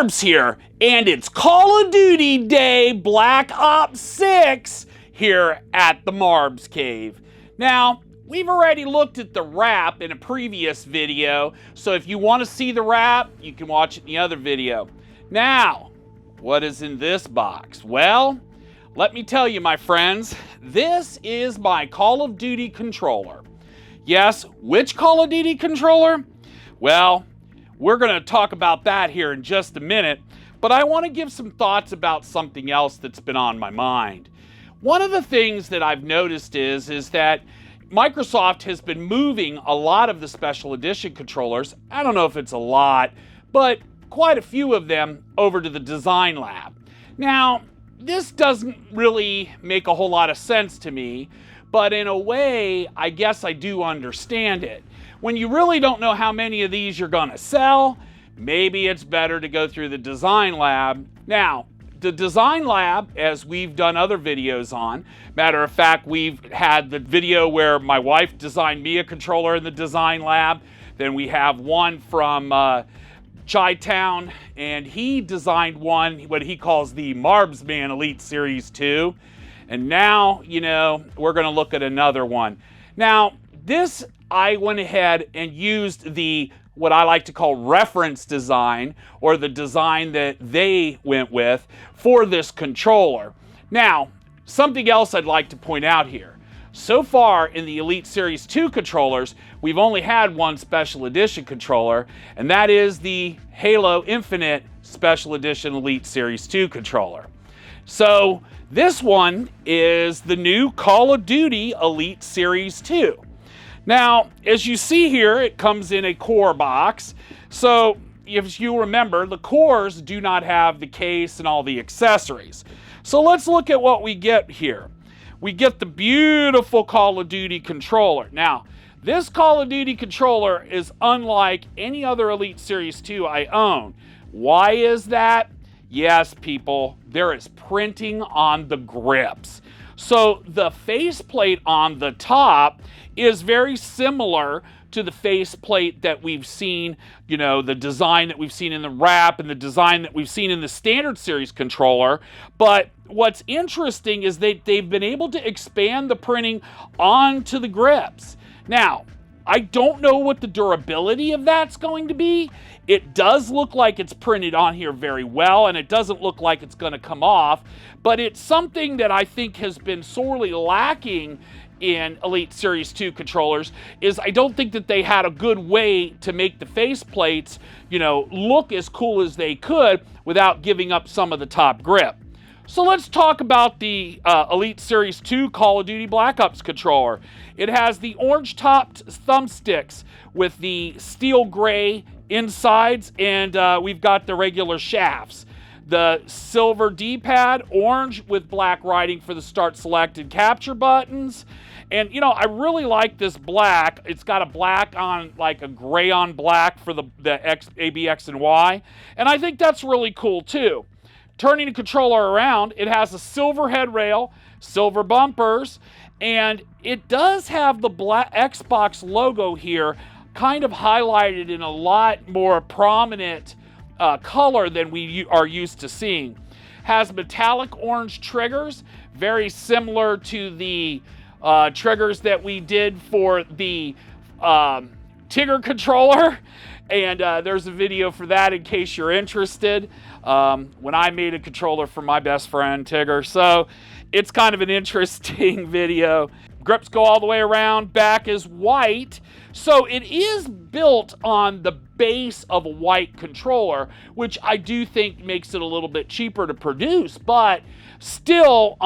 Marbs here, and it's Call of Duty Day Black Ops 6 here at the Marbs Cave. Now, we've already looked at the wrap in a previous video, so if you want to see the wrap, you can watch it in the other video. Now, what is in this box? Well, let me tell you, my friends, this is my Call of Duty controller. Yes, which Call of Duty controller? Well, we're going to talk about that here in just a minute, but I want to give some thoughts about something else that's been on my mind. One of the things that I've noticed is that Microsoft has been moving a lot of the special edition controllers, I don't know if it's a lot, but quite a few of them over to the design lab. Now, this doesn't really make a whole lot of sense to me, but in a way, I guess I do understand it. When you really don't know how many of these you're gonna sell, maybe it's better to go through the design lab. Now, the design lab, as we've done other videos on, matter of fact, we've had the video where my wife designed me a controller in the design lab. Then we have one from Chi-Town, and he designed one, what he calls the Marbsman Elite Series 2. And now, we're gonna look at another one. Now, this, I went ahead and used the, what I like to call reference design, or the design that they went with for this controller. Now, something else I'd like to point out here. So far in the Elite Series 2 controllers, we've only had one special edition controller, and that is the Halo Infinite Special Edition Elite Series 2 controller. So this one is the new Call of Duty Elite Series 2. Now, as you see here, it comes in a core box. So if you remember, the cores do not have the case and all the accessories. So let's look at what we get here. We get the beautiful Call of Duty controller. Now, this Call of Duty controller is unlike any other Elite Series 2 I own. Why is that? Yes, people, there is printing on the grips. So the faceplate on the top is very similar to the faceplate that we've seen, the design that we've seen in the wrap and the design that we've seen in the standard series controller. But what's interesting is they've been able to expand the printing onto the grips. Now, I don't know what the durability of that's going to be. It does look like it's printed on here very well, and it doesn't look like it's going to come off, but it's something that I think has been sorely lacking in Elite Series 2 controllers, is I don't think that they had a good way to make the faceplates, look as cool as they could without giving up some of the top grip. So let's talk about the Elite Series 2 Call of Duty Black Ops controller. It has the orange-topped thumbsticks with the steel gray insides, and we've got the regular shafts. The silver D-pad, orange with black writing for the start, select, and capture buttons. And, I really like this black. It's got a black on, like a gray on black for the A, B, X, and Y. And I think that's really cool, too. Turning the controller around, it has a silver head rail, silver bumpers, and it does have the black Xbox logo here kind of highlighted in a lot more prominent color than we are used to seeing. Has metallic orange triggers, very similar to the triggers that we did for the Tigger controller. And there's a video for that in case you're interested. When I made a controller for my best friend, Tigger. So it's kind of an interesting video. Grips go all the way around. Back is white. So it is built on the base of a white controller, which I do think makes it a little bit cheaper to produce. But still,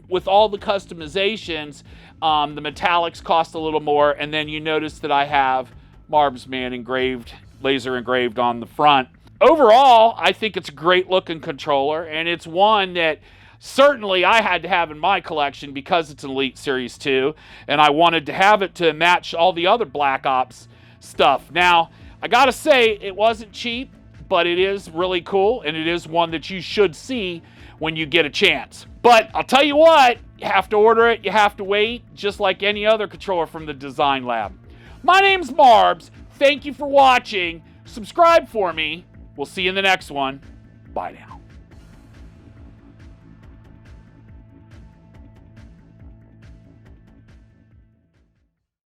with all the customizations, the metallics cost a little more. And then you notice that I have Marbsman engraved, laser engraved on the front. Overall, I think it's a great looking controller, and it's one that certainly I had to have in my collection because it's an Elite Series 2, and I wanted to have it to match all the other Black Ops stuff. Now, I gotta say, it wasn't cheap, but it is really cool, and it is one that you should see when you get a chance. But I'll tell you what, you have to order it, you have to wait, just like any other controller from the Design Lab. My name's Marbs. Thank you for watching. Subscribe for me. We'll see you in the next one. Bye now.